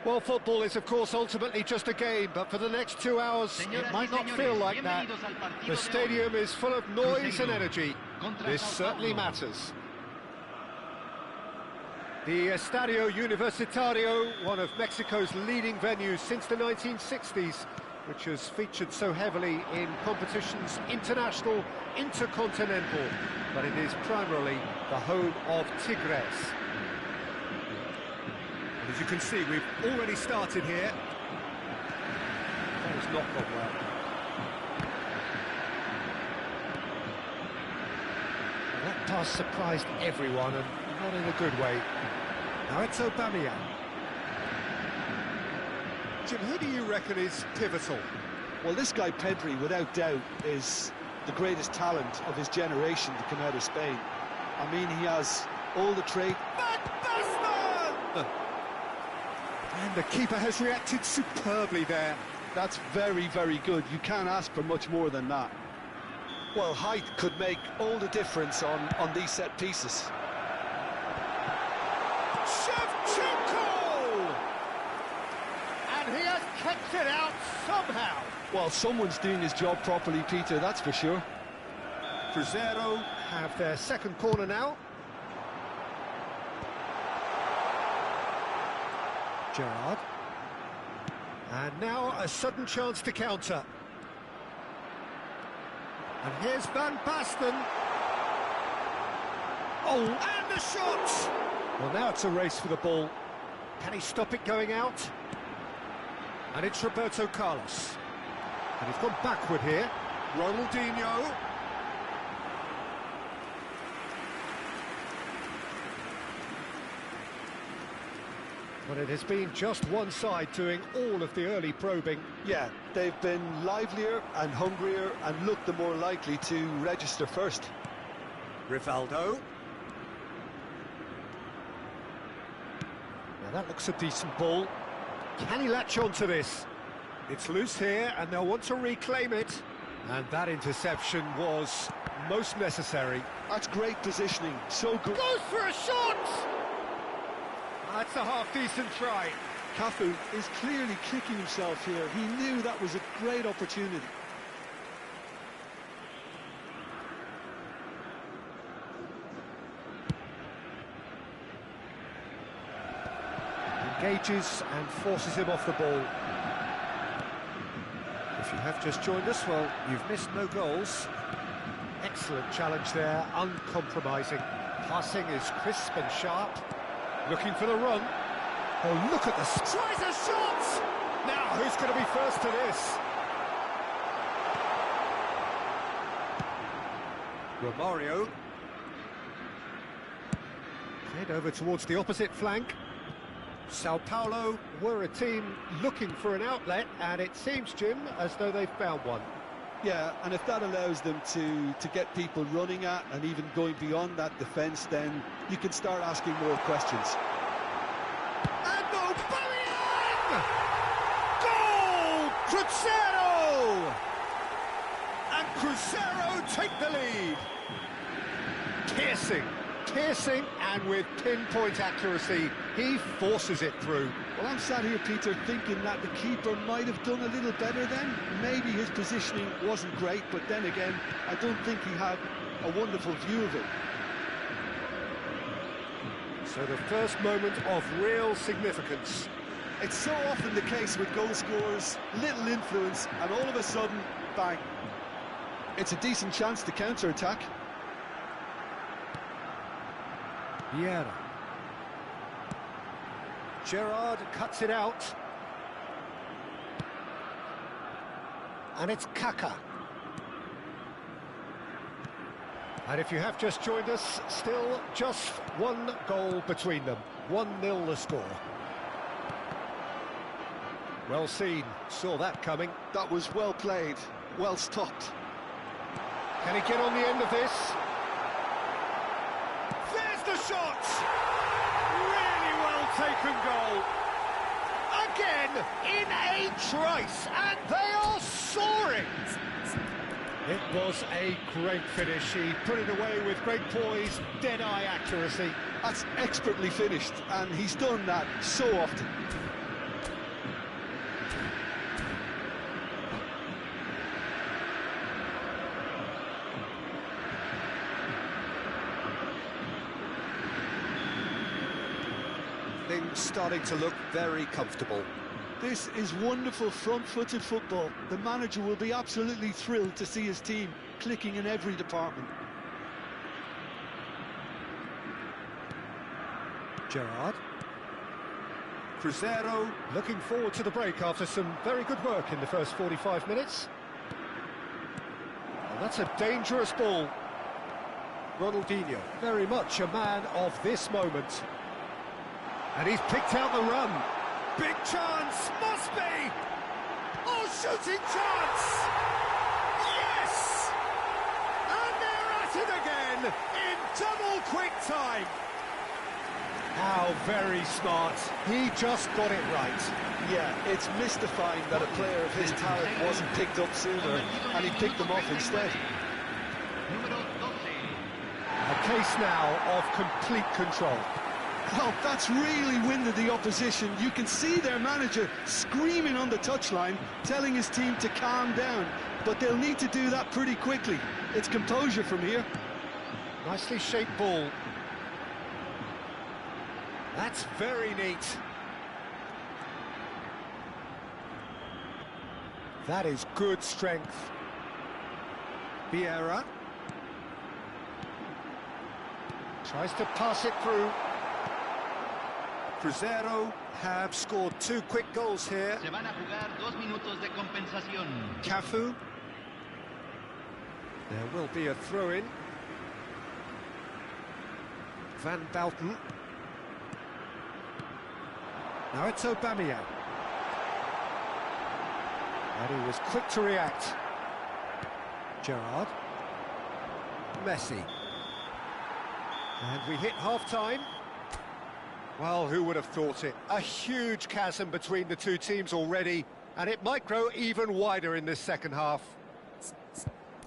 Well, football is, of course, ultimately just a game, but for the next 2 hours, it might not feel like that. The stadium is full of noise and energy. This certainly matters. The Estadio Universitario, one of Mexico's leading venues since the 1960s, which has featured so heavily in competitions international, intercontinental, but it is primarily the home of Tigres. As you can see, we've already started here. That has not gone well. Well, that pass surprised everyone, and not in a good way. Now it's Aubameyang. Jim, who do you reckon is pivotal? Well, this guy Pedri, without doubt, is the greatest talent of his generation to come out of Spain. I mean, he has all the traits. And the keeper has reacted superbly there. That's very, very good. You can't ask for much more than that. Well, height could make all the difference on these set pieces. Shevchenko! And he has kept it out somehow. Well, someone's doing his job properly, Peter, that's for sure. Cruzeiro have their second corner now. Gerrard. And now a sudden chance to counter. And here's Van Basten. Oh, and the shot! Well, now it's a race for the ball. Can he stop it going out? And it's Roberto Carlos. And he's gone backward here. Ronaldinho. But it has been just one side doing all of the early probing. Yeah, they've been livelier and hungrier and looked the more likely to register first. Rivaldo. Now that looks a decent ball. Can he latch on to this? It's loose here and they'll want to reclaim it. And that interception was most necessary. That's great positioning, so good. Goes for a shot! That's a half-decent try. Cafu is clearly kicking himself here. He knew that was a great opportunity. Engages and forces him off the ball. If you have just joined us, well, you've missed no goals. Excellent challenge there, uncompromising. Passing is crisp and sharp. Looking for the run. Oh, look at this. Tries a shot! Now, who's going to be first to this? Romario. Head over towards the opposite flank. Sao Paulo were a team looking for an outlet, and it seems, Jim, as though they've found one. Yeah, and if that allows them to get people running at and even going beyond that defence, then you can start asking more questions. And Aubameyang! Goal! Crescer! And Crescer take the lead. Piercing, and with pinpoint accuracy, he forces it through. Well, I'm sat here, Peter, thinking that the keeper might have done a little better then. Maybe his positioning wasn't great, but then again, I don't think he had a wonderful view of it. So the first moment of real significance. It's so often the case with goal scorers, little influence, and all of a sudden, bang. It's a decent chance to counter-attack. Primeira. Gerrard cuts it out. And it's Kaka. And if you have just joined us, still just one goal between them. 1-0 the score. Well seen, saw that coming. That was well played, well stopped. Can he get on the end of this? The shot! Really well taken goal. Again, in a trice, and they are soaring. It was a great finish. He put it away with great poise, dead-eye accuracy. That's expertly finished, and he's done that so often. Things starting to look very comfortable. This is wonderful front-footed football. The manager will be absolutely thrilled to see his team clicking in every department. Gerrard. Cruzeiro looking forward to the break after some very good work in the first 45 minutes. And that's a dangerous ball. Ronaldinho, very much a man of this moment. And he's picked out the run. Big chance, must be! Oh, shooting chance! Yes! And they're at it again, in double quick time. How very smart. He just got it right. Yeah, it's mystifying that a player of his talent wasn't picked up sooner, and he picked them off instead. A case now of complete control. Well, that's really winded the opposition. You can see their manager screaming on the touchline, telling his team to calm down. But they'll need to do that pretty quickly. It's composure from here. Nicely shaped ball. That's very neat. That is good strength. Primeira. Tries to pass it through. Cruzeiro have scored 2 quick goals here. Se van a jugar 2 minutos de compensación. Cafu. There will be a throw-in. Van Bouten. Now it's Aubameyang. And he was quick to react. Gerrard. Messi. And we hit half-time. Well, who would have thought it? A huge chasm between the two teams already, and it might grow even wider in this second half.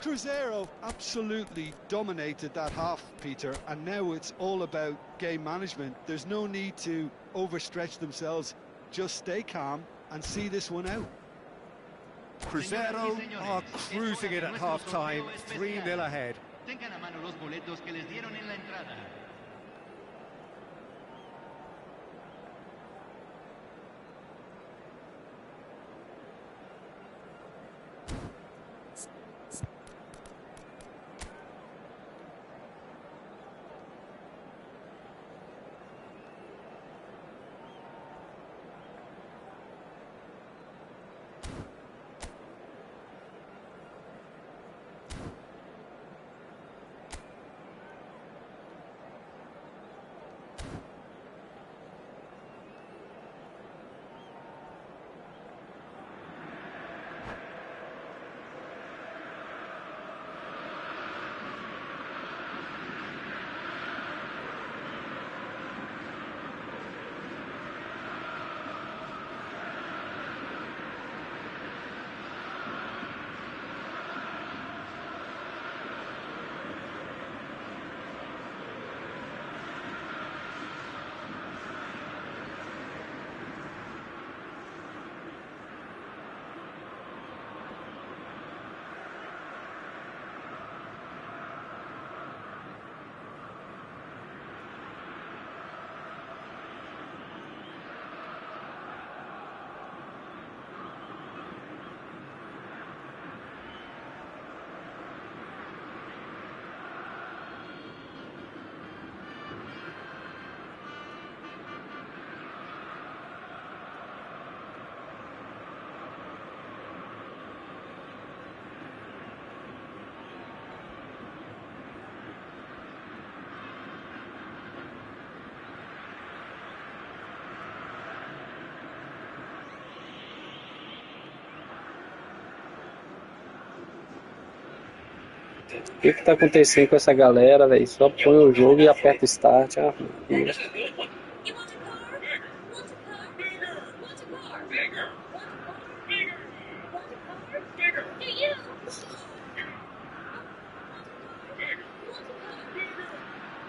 Cruzeiro absolutely dominated that half, Peter, and now it's all about game management. There's no need to overstretch themselves. just stay calm and see this one out. Cruzeiro are cruising it at half-time, 3-0 ahead. Tengan a mano los boletos que les dieron en la entrada. O que tá acontecendo com essa galera, velho? Só põe o jogo e aperta o start. Ah,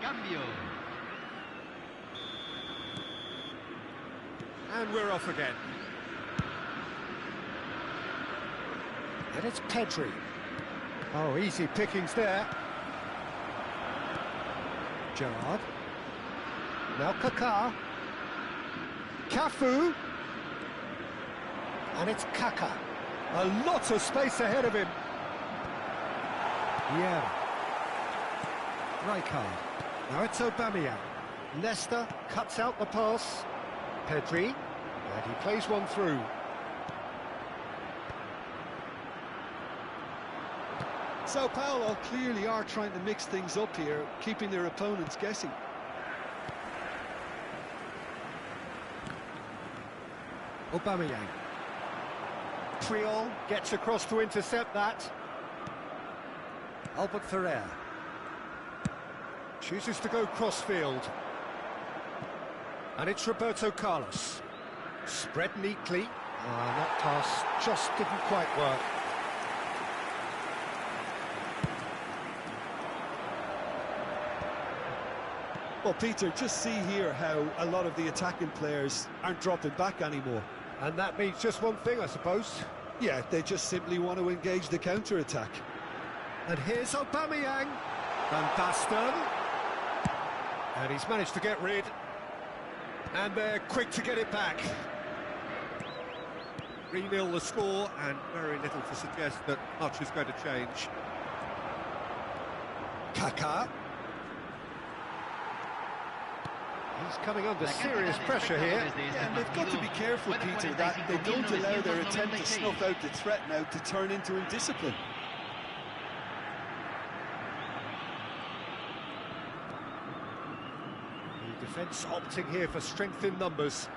Cambio. And we're off again. And it's Pedri. Oh, easy pickings there. Gerrard. Now Kaká. Cafu. And it's Kaka. A lot of space ahead of him. Yeah. Rijkaard. Now it's Aubameyang. Leicester cuts out the pass. Pedri. And he plays one through. Sao Paulo clearly are trying to mix things up here, keeping their opponents guessing. Aubameyang. Triol gets across to intercept that. Albert Ferrer. Chooses to go crossfield. And it's Roberto Carlos. Spread neatly. That pass just didn't quite work. Well, Peter, just see here how a lot of the attacking players aren't dropping back anymore. And that means just one thing, I suppose. Yeah, they just simply want to engage the counter-attack. And here's Aubameyang. Van Basten. And he's managed to get rid. And they're quick to get it back. 3-0 the score, and very little to suggest that much is going to change. Kaká. He's coming under serious pressure here. Yeah, and they've got to be careful, Peter, that they don't allow their attempt to snuff out the threat now to turn into indiscipline. The defence opting here for strength in numbers.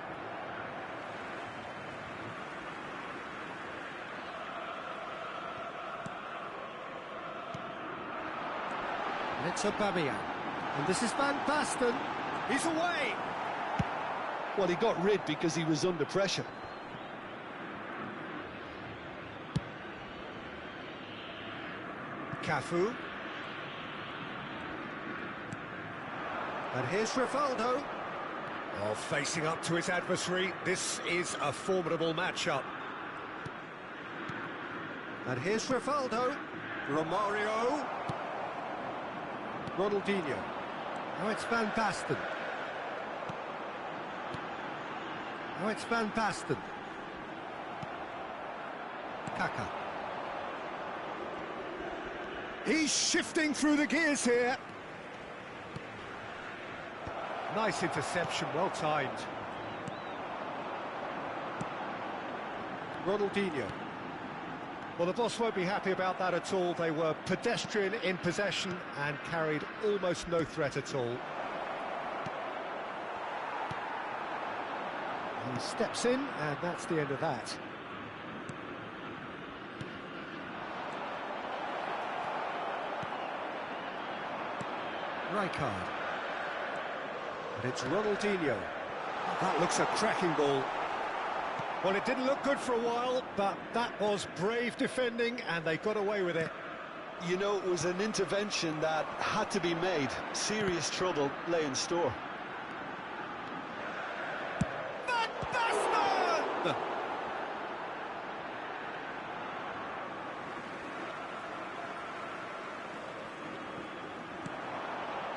And it's Aubameyang. And this is Van Basten. He's away! Well, he got rid because he was under pressure. Cafu. And here's Rivaldo. Oh, facing up to his adversary, this is a formidable matchup. And here's Rivaldo, Romario, Ronaldinho. Now it's Van Basten. Now it's Van Basten. Kaka. He's shifting through the gears here. Nice interception, well timed. Ronaldinho. Well, the boss won't be happy about that at all. They were pedestrian in possession and carried almost no threat at all. He steps in, and that's the end of that. Rijkaard. And it's Ronaldinho. Oh, that looks a cracking ball. Well, it didn't look good for a while, but that was brave defending, and they got away with it. You know, it was an intervention that had to be made. Serious trouble lay in store. Van Basten!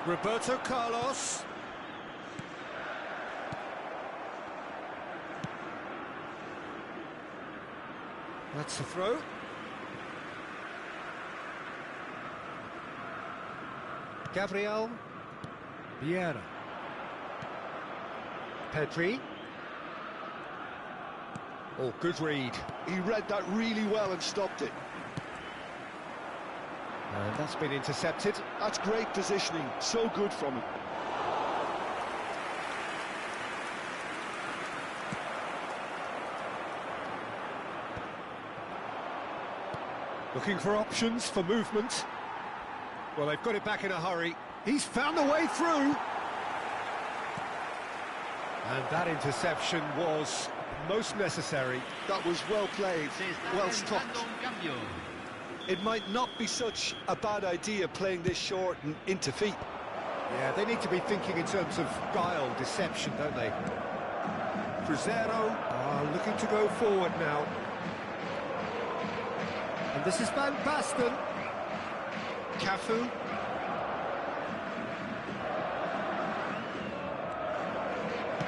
Roberto Carlos. That's the throw. Gabriel. Vieira. Pedri. Oh, good read. He read that really well and stopped it. And that's been intercepted. That's great positioning. So good from him. Looking for options for movement. Well, they've got it back in a hurry. He's found the way through. And that interception was most necessary. That was well played, well stopped. It might not be such a bad idea playing this short and into feet. Yeah, they need to be thinking in terms of guile, deception, don't they? Crescer looking to go forward now. And this is Van Basten. Cafu.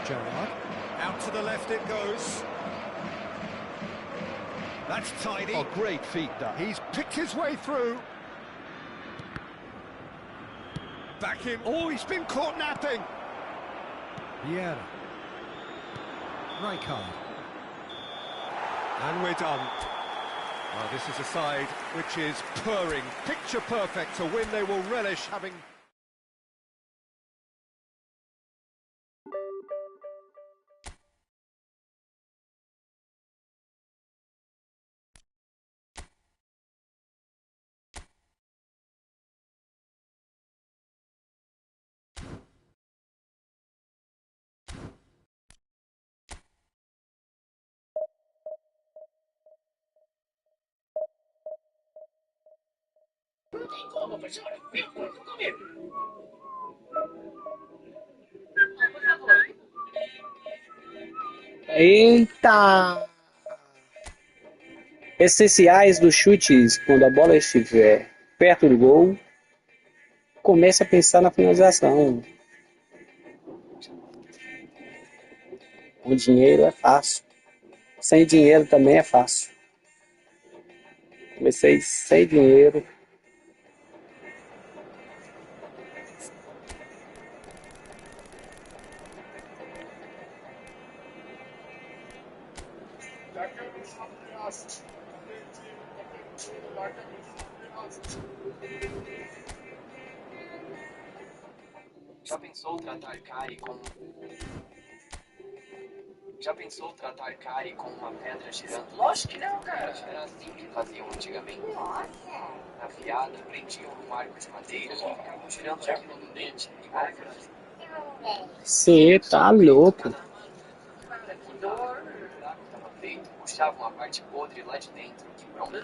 Gerrard. Out to the left it goes. That's tidy. Oh, great feet, that. He's picked his way through. Back in. Oh, he's been caught napping. Vieira. Rijkaard. And we're done. Well, this is a side which is purring, picture perfect to win. They will relish having... Eita! Essenciais dos chutes quando a bola estiver perto do gol. Comece a pensar na finalização. Com dinheiro é fácil. Sem dinheiro também é fácil. Comecei sem dinheiro. Já pensou tratar Kai como... Já pensou tratar Kai com uma pedra girando? Lógico que não, cara. Era assim que faziam antigamente. Nossa! Afiada, prendiam num arco de madeira e ficavam girando aquilo no dente. Você tá louco. Que dor! O buraco estava feito, puxavam a parte podre lá de dentro. Que pronto,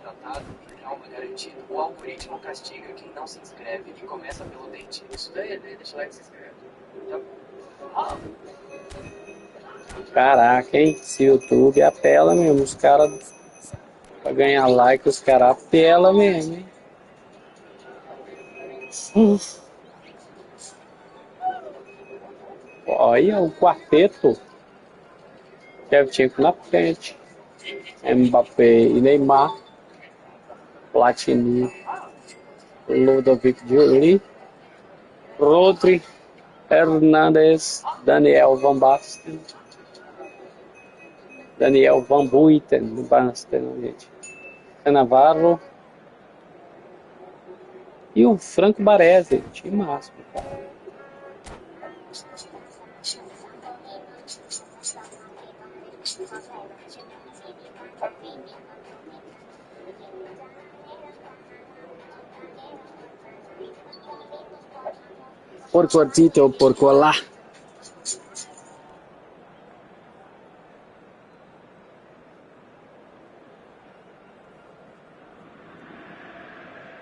tratado, calma garantido. O algoritmo castiga quem não se inscreve e começa pelo dente. Isso daí, deixa lá que se inscreve. Tá bom. Caraca, hein? Esse YouTube apela mesmo. Os caras, pra ganhar like, os caras apelam mesmo, hein? Olha o quarteto. Shevchenko na frente. Mbappé e Neymar. Platini, Ludovic Giuli, Rodri, Hernandes, Daniel Van Basten, Daniel Van Buiten, gente. Navarro e o Franco Baresi, time máximo, cara. Por cortito, por colar.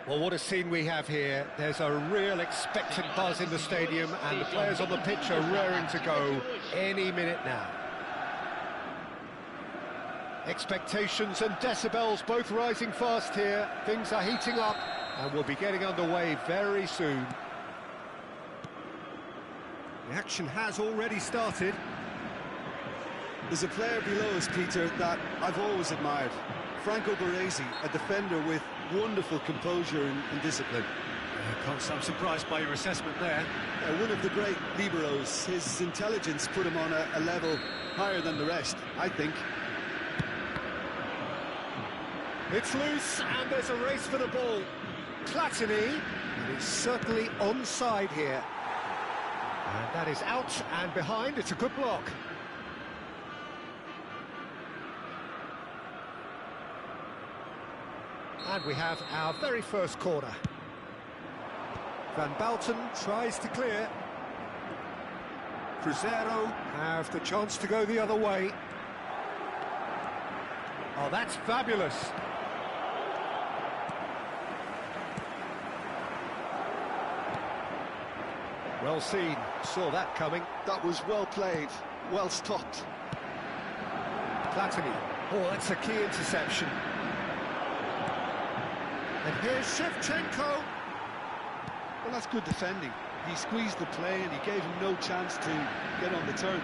Well, what a scene we have here. There's a real expectant buzz in the stadium and the players on the pitch are raring to go any minute now. Expectations and decibels both rising fast here. Things are heating up and we'll be getting underway very soon. The action has already started. There's a player below us, Peter, that I've always admired. Franco Baresi, a defender with wonderful composure and discipline. I'm surprised by your assessment there. One of the great liberos. His intelligence put him on a level higher than the rest, I think. It's loose and there's a race for the ball. Platini, and he's certainly onside here. And that is out and behind. It's a good block. And we have our very first corner. Van Balten tries to clear. Cruzeiro have the chance to go the other way. Oh, that's fabulous. Well seen, saw that coming. That was well played, well stopped. Platini, oh, that's a key interception. And here's Shevchenko. Well, that's good defending. He squeezed the play and he gave him no chance to get on the turn.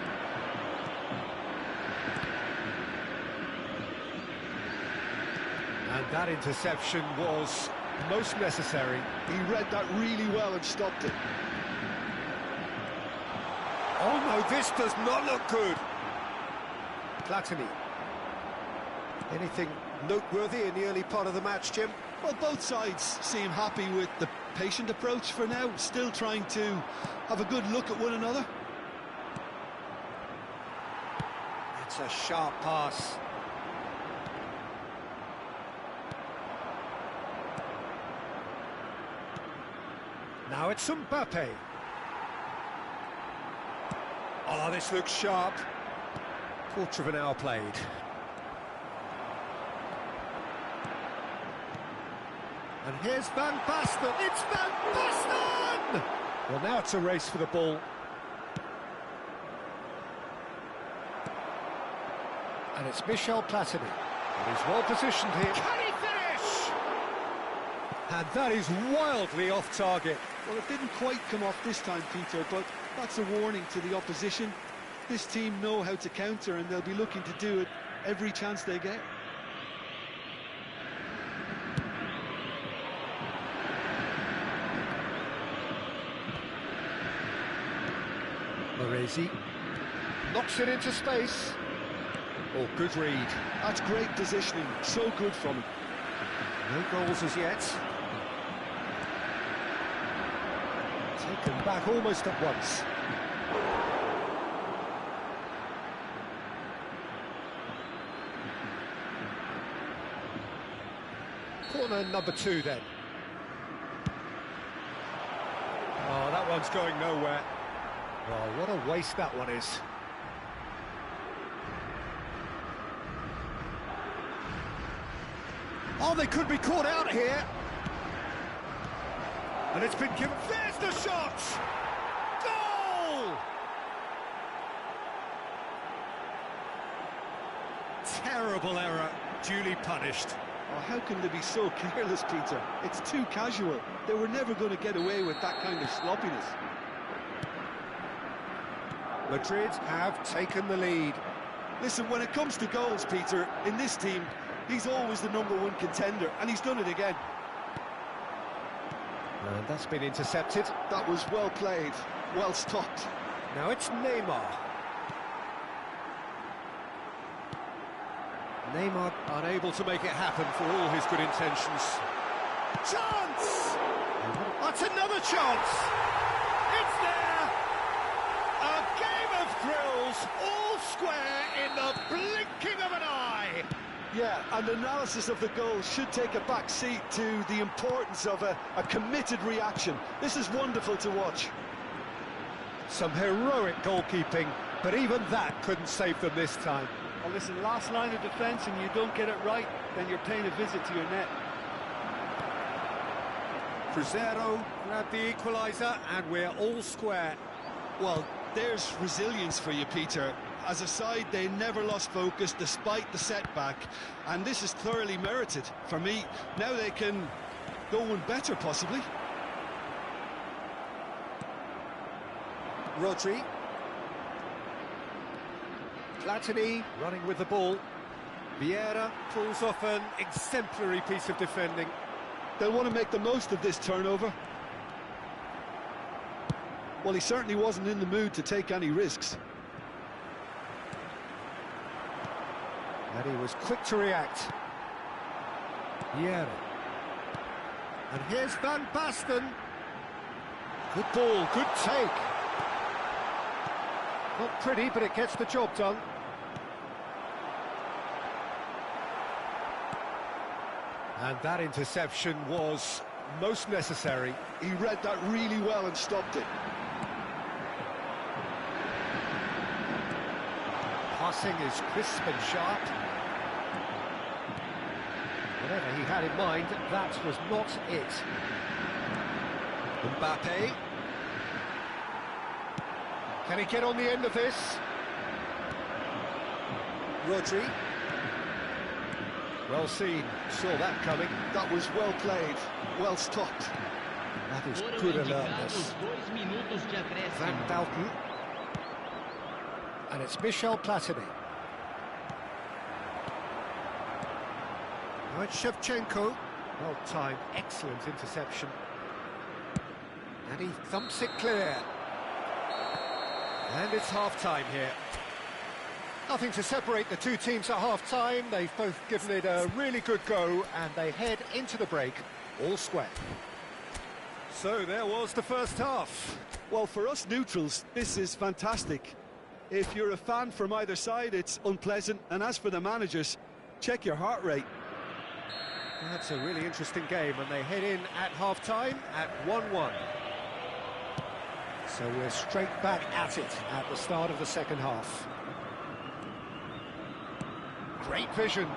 And that interception was most necessary. He read that really well and stopped it. Oh no, this does not look good. Platini. Anything noteworthy in the early part of the match, Jim? Well, both sides seem happy with the patient approach for now, still trying to have a good look at one another. It's a sharp pass. Now it's Mbappé. Oh, this looks sharp. Quarter of an hour played. And here's Van Basten. It's Van Basten! Well, now it's a race for the ball. And it's Michel Platini. And he's well positioned here. Can he finish? And that is wildly off target. Well, it didn't quite come off this time, Peter, but that's a warning to the opposition. This team know how to counter and they'll be looking to do it every chance they get. Baresi knocks it into space. Oh, good read. That's great positioning, so good from him. No goals as yet. Taken back almost at once. Corner number 2 then. Oh, that one's going nowhere. Oh, what a waste that one is. Oh, they could be caught out here. And it's been given. There's the shot! Goal! terrible error, duly punished. Oh, how can they be so careless, Peter? It's too casual. They were never going to get away with that kind of sloppiness. Madrid have taken the lead. Listen, when it comes to goals, Peter, in this team, he's always the #1 contender, and he's done it again. And that's been intercepted. That was well played, well stopped. Now it's Neymar. Neymar unable to make it happen for all his good intentions. Chance! That's another chance! It's there! A game of thrills, all square in the blinking of an eye! Yeah, and analysis of the goal should take a back seat to the importance of a committed reaction. This is wonderful to watch. Some heroic goalkeeping, but even that couldn't save them this time. Well, listen, last line of defence and you don't get it right, then you're paying a visit to your net. Crescer grabbed the equaliser, and we're all square. Well, there's resilience for you, Peter. As a side, they never lost focus despite the setback, and this is thoroughly merited. For me, now they can go one better, possibly. Rodri. Platini running with the ball. Vieira pulls off an exemplary piece of defending. They'll want to make the most of this turnover. Well, he certainly wasn't in the mood to take any risks. And he was quick to react. Vieira. And here's Van Basten. Good ball, good take. Not pretty, but it gets the job done. And that interception was most necessary. He read that really well and stopped it. Passing is crisp and sharp. Whatever he had in mind, that was not it. Mbappe. Can he get on the end of this? Rodri. Well seen, saw that coming. That was well played, well stopped. That is good alertness. Van Dalton. And it's Michel Platini. Now it's Shevchenko. Well timed, excellent interception. And he thumps it clear. And it's half-time here. Nothing to separate the two teams at half-time. They've both given it a really good go, and they head into the break all square. So there was the first half. Well, for us neutrals, this is fantastic. If you're a fan from either side, it's unpleasant. And as for the managers, check your heart rate. That's a really interesting game, and they head in at half-time at 1-1. So we're straight back at it at the start of the second half. Great vision.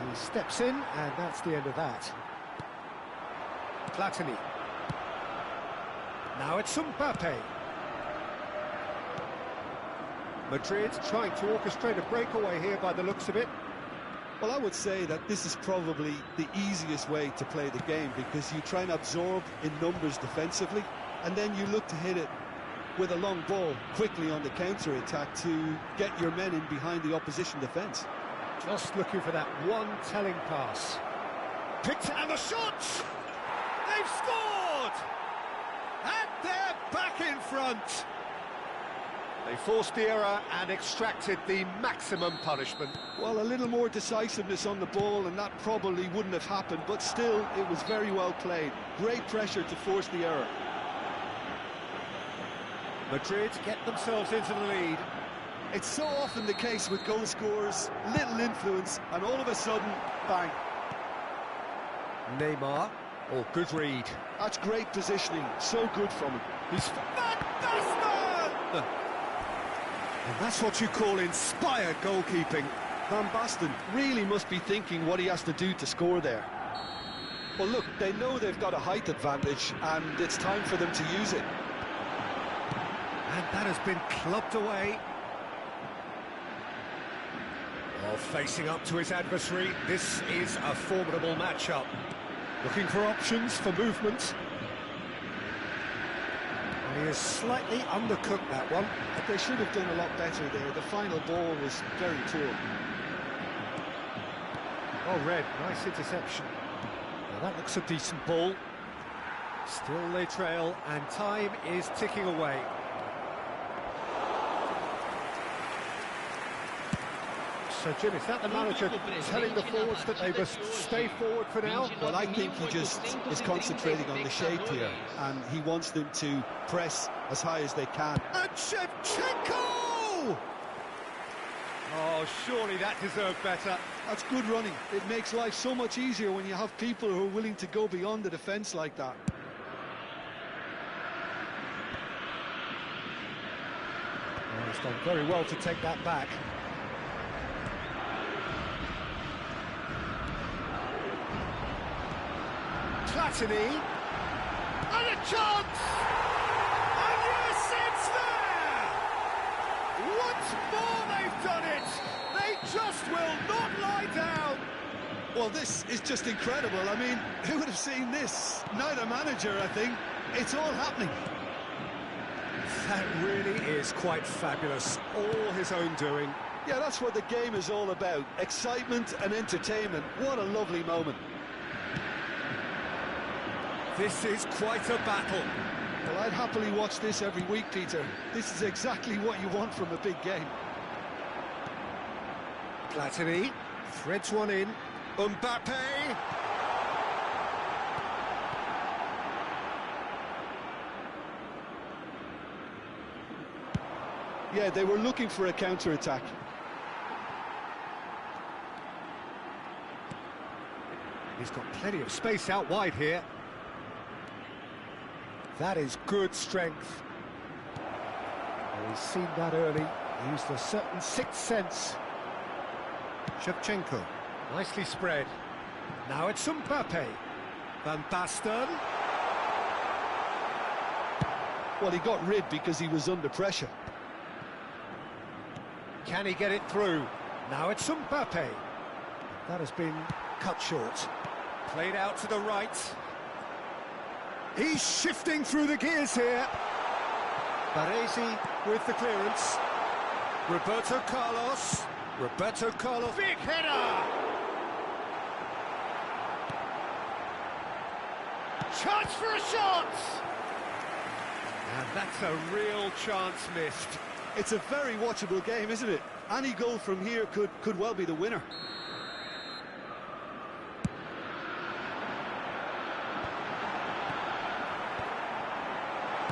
He steps in, and that's the end of that. Platini. Now it's Mbappe. Madrid trying to orchestrate a breakaway here by the looks of it. Well, I would say that this is probably the easiest way to play the game, because you try and absorb in numbers defensively, and then you look to hit it with a long ball quickly on the counter-attack to get your men in behind the opposition defence. Just looking for that one telling pass. Picked it, and the shot! They've scored! And they're back in front! They forced the error and extracted the maximum punishment. Well, a little more decisiveness on the ball and that probably wouldn't have happened, but still, it was very well played. Great pressure to force the error. Madrid get themselves into the lead. It's so often the case with goal scorers, little influence, and all of a sudden, bang. Neymar, oh, good read. That's great positioning, so good from him. He's fantastic! And that's what you call inspired goalkeeping. Van Basten really must be thinking what he has to do to score there. Well, look, they know they've got a height advantage, and it's time for them to use it. And that has been clubbed away. Well, facing up to his adversary, this is a formidable matchup. Looking for options for movement. He is slightly undercooked, that one. But they should have done a lot better there. The final ball was very poor. Oh, Red, nice interception. Now that looks a decent ball. Still they trail, and time is ticking away. So, Jim, is that the manager telling the forwards that they must stay forward for now? Well, I think he just is concentrating on the shape here, and he wants them to press as high as they can. And Shevchenko! Oh, surely that deserved better. That's good running. It makes life so much easier when you have people who are willing to go beyond the defence like that. Oh, he's done very well to take that back. Platini, and a chance! And yes, it's there! Once more they've done it! They just will not lie down! Well, this is just incredible. I mean, who would have seen this? Neither manager, I think. It's all happening. That really is quite fabulous. All his own doing. Yeah, that's what the game is all about. Excitement and entertainment. What a lovely moment. This is quite a battle. Well, I'd happily watch this every week, Peter. This is exactly what you want from a big game. Platini threads one in. Mbappe! Yeah, they were looking for a counter-attack. He's got plenty of space out wide here. That is good strength. Well, he's seen that early. He used a certain sixth sense. Shevchenko, nicely spread. Now it's Mbappe. Van Basten. Well, he got rid because he was under pressure. Can he get it through? Now it's Mbappe. That has been cut short. Played out to the right. He's shifting through the gears here. Baresi with the clearance. Roberto Carlos. Big header! Chance for a shot! And that's a real chance missed. It's a very watchable game, isn't it? Any goal from here could well be the winner.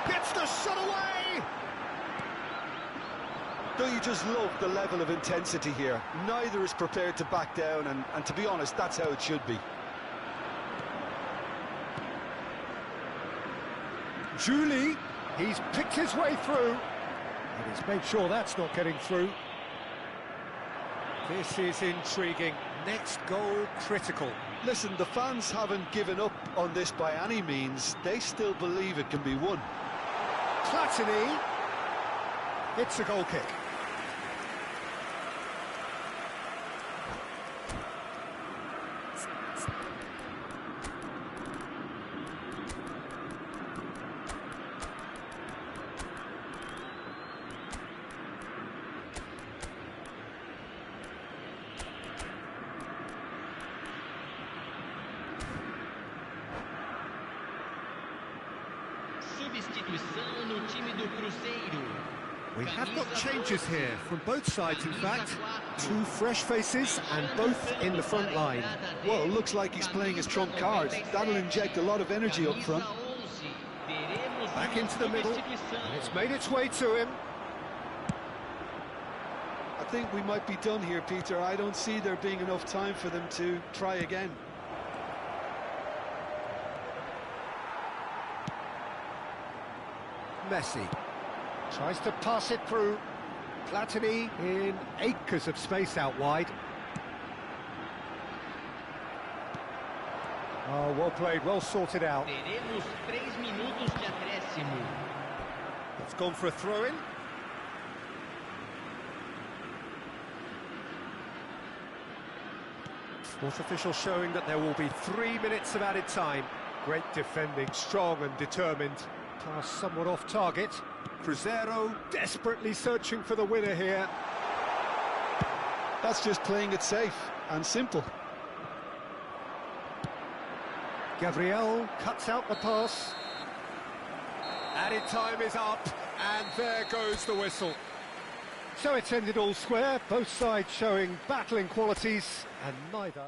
Gets the shot away! Don't you just love the level of intensity here? Neither is prepared to back down, and to be honest, that's how it should be. Julie, he's picked his way through. And he's made sure that's not getting through. This is intriguing. Next goal critical. Listen, the fans haven't given up on this by any means. They still believe it can be won. Platini. It's a goal kick. Substituição no time do Cruzeiro. We have got changes here from both sides, in fact. Two fresh faces and both in the front line. Well, it looks like he's playing his trump card. That'll inject a lot of energy up front. Back into the middle, and it's made its way to him. I think we might be done here, Peter. I don't see there being enough time for them to try again. Messi tries to pass it through. Platini in acres of space out wide. Oh, well played, well sorted out. Teremos 3 minutos de acréscimo. It's gone for a throw-in. Sport official showing that there will be 3 minutes of added time. Great defending, strong and determined. Pass somewhat off target. Cruzeiro desperately searching for the winner here. That's just playing it safe and simple. Gabriel cuts out the pass. Added time is up, and there goes the whistle. So it's ended all square, both sides showing battling qualities, and neither...